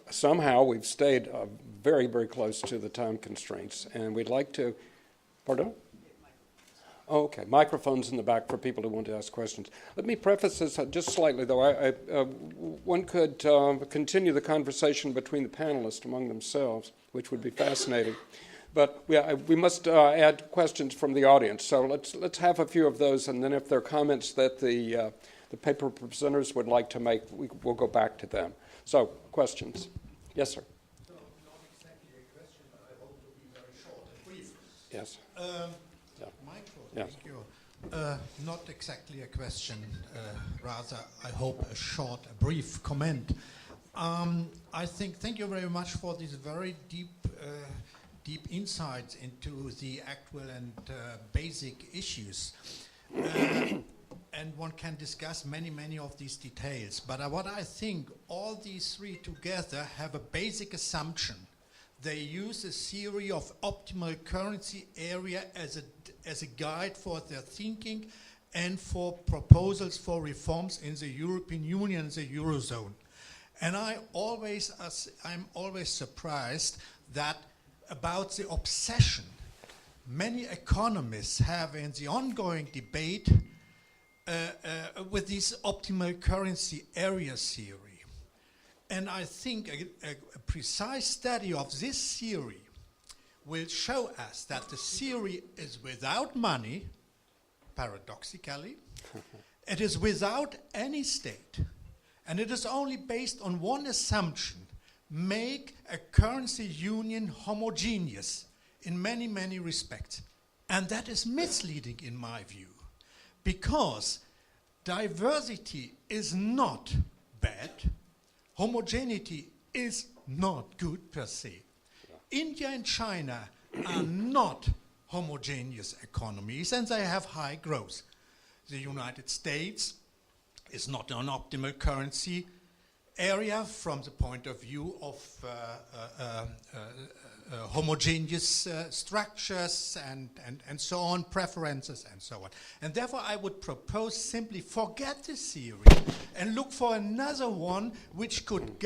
Somehow we've stayed very, very close to the time constraints, and we'd like to, pardon? Oh, okay, microphones in the back for people who want to ask questions. Let me preface this just slightly, though. One could continue the conversation between the panelists among themselves, which would be fascinating. But we must add questions from the audience. So let's have a few of those, and then if there are comments that the paper presenters would like to make, we'll go back to them. So, questions? Yes, sir. No, not exactly a question, but I hope to be very short and brief. Yes. Michael, yes. thank you. Not exactly a question, rather, I hope a short, a brief comment. Thank you very much for these very deep insights into the actual and basic issues. And one can discuss many of these details. But what I think, all these three together have a basic assumption. They use a theory of optimal currency area as a guide for their thinking and for proposals for reforms in the European Union, the Eurozone. And I'm always surprised that about the obsession many economists have in the ongoing debate with this optimal currency area theory. And I think a precise study of this theory will show us that the theory is without money, paradoxically, it is without any state, and it is only based on one assumption: make a currency union homogeneous in many respects. And that is misleading in my view, because diversity is not bad, homogeneity is not good per se. India and China are not homogeneous economies, and they have high growth. The United States is not an optimal currency area from the point of view of homogeneous structures and so on, preferences and so on. And therefore I would propose simply forget this theory and look for another one which could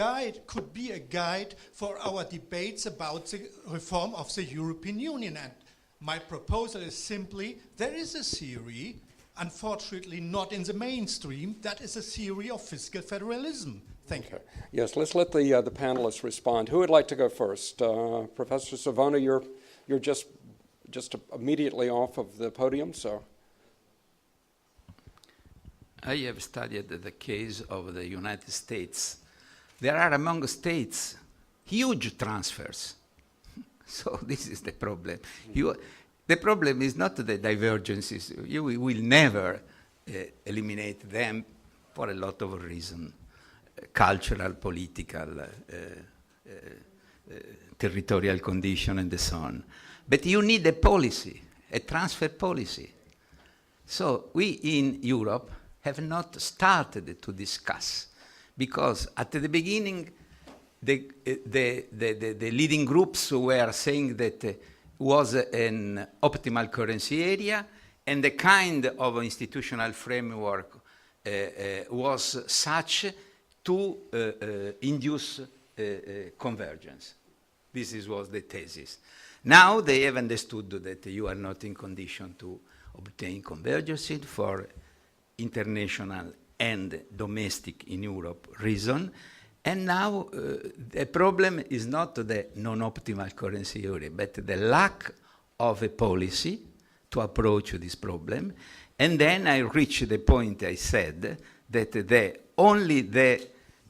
be a guide for our debates about the reform of the European Union. And my proposal is simply, there is a theory, unfortunately not in the mainstream, that is a theory of fiscal federalism. Thank you. Yes, let's let the panelists respond. Who would like to go first? Professor Savona, you're just immediately off of the podium, so. I have studied the case of the United States. There are among states huge transfers. So this is the problem. The problem is not the divergences. You will never eliminate them for a lot of reasons. Cultural, political, territorial condition, and so on. But you need a policy, a transfer policy. So we in Europe have not started to discuss, because at the beginning, the leading groups were saying that was an optimal currency area, and the kind of institutional framework was such to induce convergence. This was the thesis. Now they have understood that you are not in condition to obtain convergence for international and domestic in Europe reason. And now the problem is not the non-optimal currency area, but the lack of a policy to approach this problem. And then I reached the point I said that only the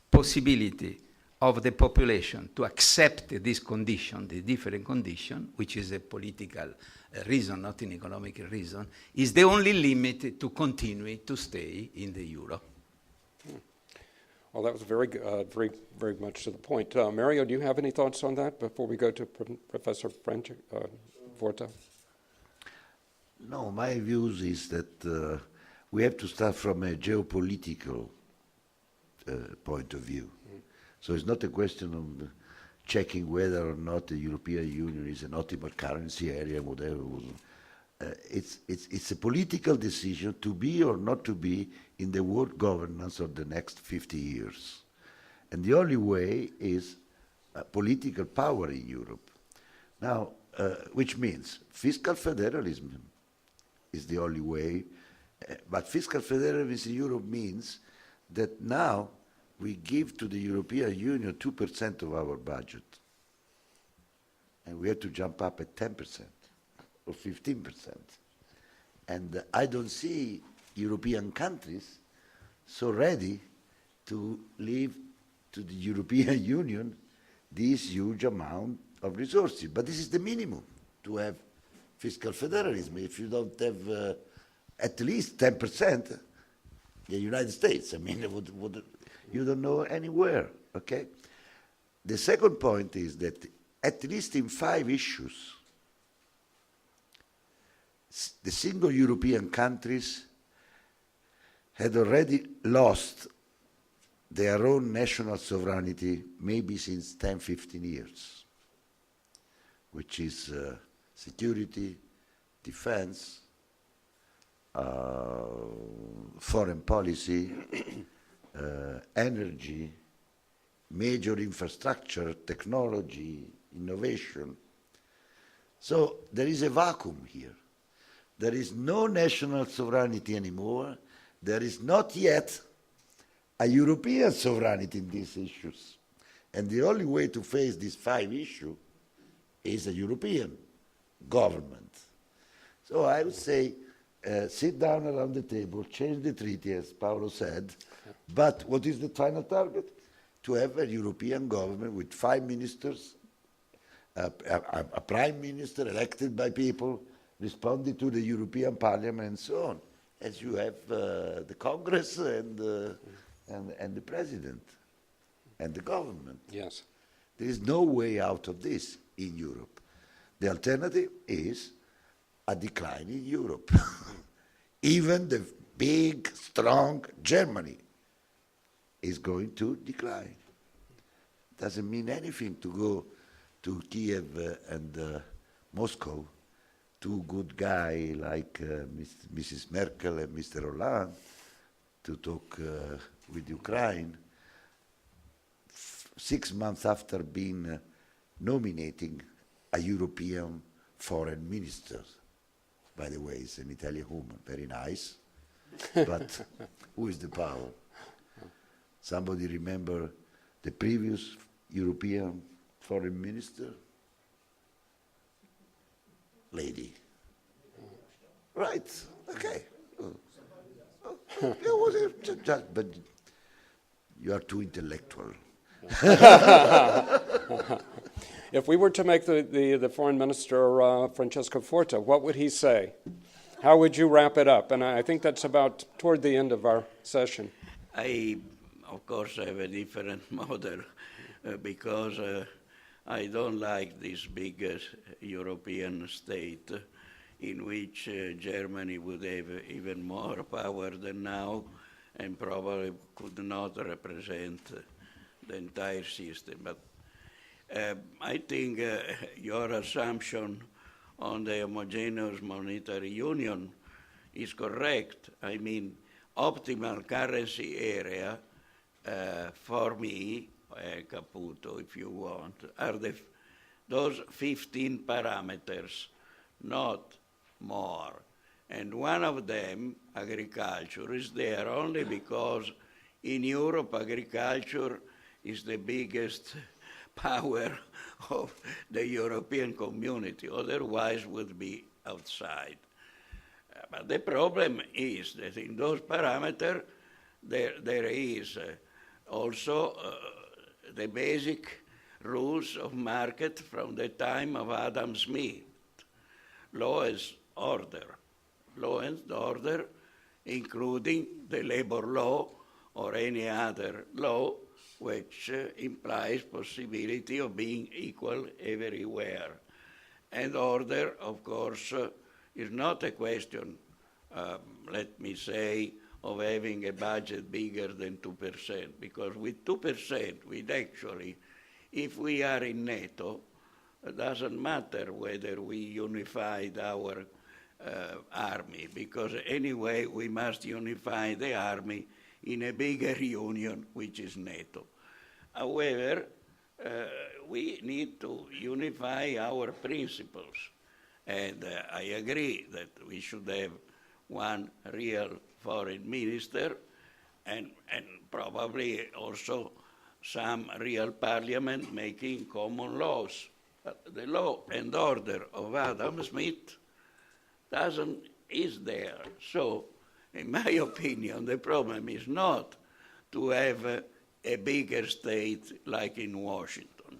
possibility of the population to accept this condition, the different condition, which is a political reason, not an economic reason, is the only limit to continue to stay in the euro. Well, that was very much to the point. Mario, do you have any thoughts on that before we go to Professor Forta? No, my views is that we have to start from a geopolitical point of view. So it's not a question of checking whether or not the European Union is an optimal currency area, whatever. It's a political decision to be or not to be in the world governance of the next 50 years. And the only way is political power in Europe. Now, which means fiscal federalism is the only way, but fiscal federalism in Europe means that now we give to the European Union 2% of our budget, and we have to jump up at 10% or 15%. And I don't see European countries so ready to leave to the European Union this huge amount of resources. But this is the minimum to have fiscal federalism. If you don't have at least 10%, the United States, I mean, you don't know anywhere, okay? The second point is that at least in 5 issues, the single European countries had already lost their own national sovereignty maybe since 10, 15 years, which is security, defense, foreign policy, energy, major infrastructure, technology, innovation. So there is a vacuum here. There is no national sovereignty anymore. There is not yet a European sovereignty in these issues. And the only way to face these 5 issues is a European government. So I would say, sit down around the table, change the treaty, as Paolo said, but what is the final target? To have a European government with 5 ministers, a prime minister elected by people, responding to the European Parliament and so on, as you have the Congress and the President and the government. Yes. There is no way out of this in Europe. The alternative is a decline in Europe. Even the big, strong Germany is going to decline. Doesn't mean anything to go to Kiev and Moscow, 2 good guys like Mrs. Merkel and Mr. Hollande, to talk with Ukraine 6 months after being nominating a European foreign minister. By the way, it's an Italian woman, very nice, but who is the power? Somebody remember the previous European foreign minister? Lady. Right, okay. But you are too intellectual. If we were to make the foreign minister Francesco Forte, what would he say? How would you wrap it up? And I think that's about toward the end of our session. I, of course, have a different model because I don't like this big European state in which Germany would have even more power than now and probably could not represent the entire system. But I think your assumption on the homogeneous monetary union is correct. I mean, optimal currency area for me, Caputo, if you want, are those 15 parameters, not more. And one of them, agriculture, is there only because in Europe agriculture is the biggest power of the European community, otherwise would be outside. But the problem is that in those parameters there is also the basic rules of market from the time of Adam Smith. Law and order, including the labor law or any other law which implies possibility of being equal everywhere. And order, of course, is not a question, let me say, of having a budget bigger than 2%, because with 2%, with actually, if we are in NATO, it doesn't matter whether we unified our army, because anyway we must unify the army in a bigger union, which is NATO. However, we need to unify our principles. And I agree that we should have one real foreign minister and probably also some real parliament making common laws. But the law and order of Adam Smith is there. So, in my opinion, the problem is not to have a bigger state like in Washington.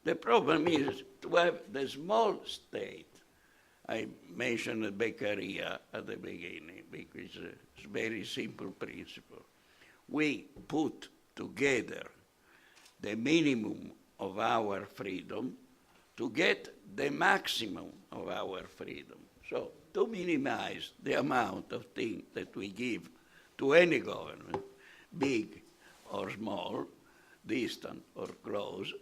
The problem is to have the small state. I mentioned Beccaria at the beginning because it's a very simple principle. We put together the minimum of our freedom to get the maximum of our freedom. So to minimize the amount of things that we give to any government, big or small, distant or close,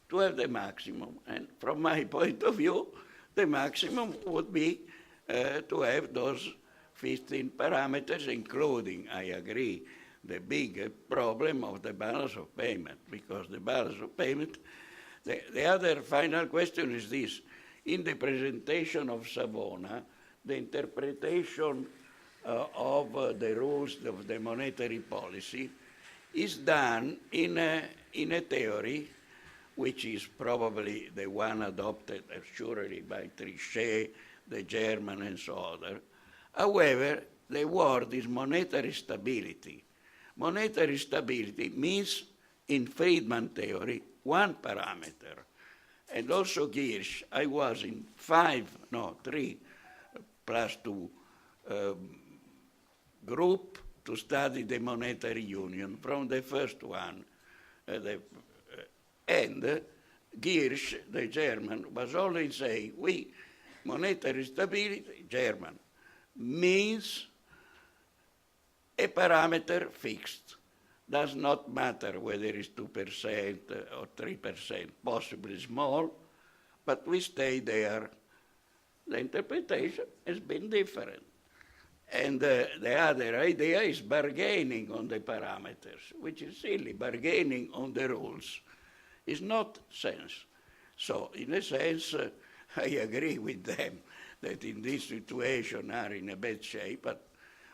to have the maximum. And from my point of view, the maximum would be to have those 15 parameters, including, I agree, the big problem of the balance of payment, because the balance of payment, the other final question is this. In the presentation of Savona, the interpretation of the rules of the monetary policy is done in a theory which is probably the one adopted surely by Trichet, the German, and so on. However, the word is monetary stability. Monetary stability means, in Friedman theory, one parameter. And also Girsch, I was in 3 plus 2 group to study the monetary union from the first one. And Girsch, the German, was always saying, monetary stability, German, means a parameter fixed. Does not matter whether it's 2% or 3%, possibly small, but we stay there. The interpretation has been different. And the other idea is bargaining on the parameters, which is silly. Bargaining on the rules is not sense. So, in a sense, I agree with them that in this situation are in a bad shape, but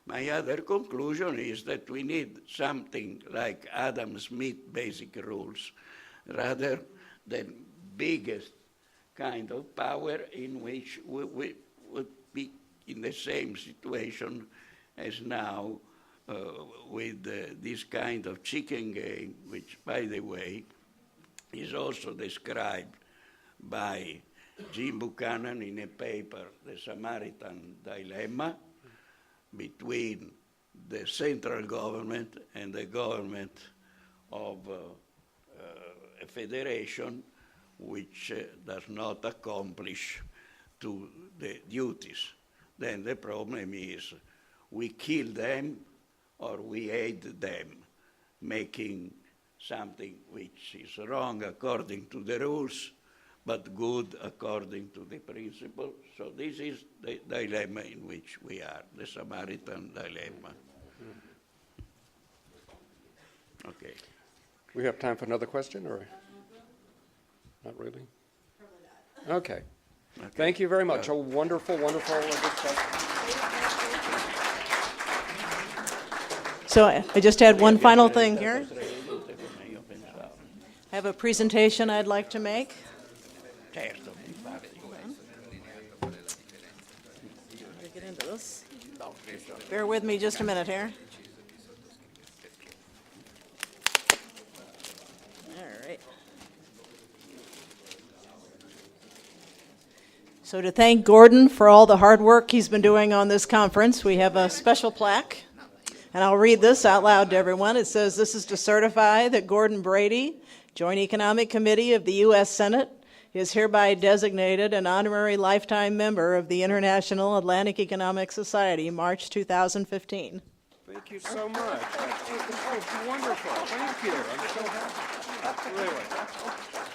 my other conclusion is that we need something like Adam Smith basic rules rather than biggest kind of power in which we would be in the same situation as now with this kind of chicken game, which, by the way, is also described by Jim Buchanan in a paper, The Samaritan Dilemma, between the central government and the government of a federation which does not accomplish to the duties. Then the problem is we kill them or we aid them, making something which is wrong according to the rules, but good according to the principle. So this is the dilemma in which we are, the Samaritan dilemma. Okay. We have time for another question, or not really? Okay. Thank you very much. A wonderful, wonderful discussion. So I just had one final thing here. I have a presentation I'd like to make. Certo, infatti. Let me get into this. Bear with me just a minute here. All right. So to thank Gordon for all the hard work he's been doing on this conference, we have a special plaque. And I'll read this out loud to everyone. It says, "This is to certify that Gordon Brady, Joint Economic Committee of the U.S. Senate, is hereby designated an honorary lifetime member of the International Atlantic Economic Society, March 2015. Thank you so much. That's wonderful. Thank you. I'm so happy. Really.